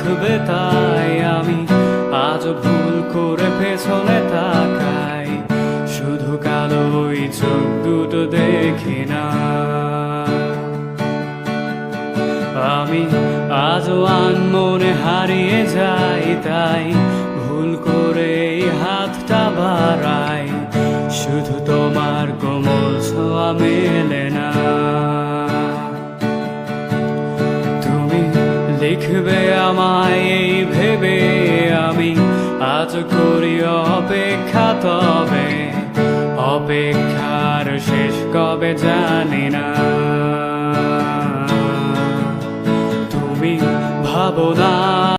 রাখবে তাই আমি আজ ভুল করে পেছনে তাকাই, শুধু কালো ওই চোখ দুটো দেখি না। আমি আজও আনমনে হারিয়ে যাই, তাই ভুল করে এই হাতটা বাড়াই, শুধু তোমার কোমল ছোঁয়া মেলে না। তুমি লিখবে আমায় এই ভেবে আমি আজ করি অপেক্ষা, তবে অপেক্ষার শেষ কবে জানি না। তুমি ভাবো না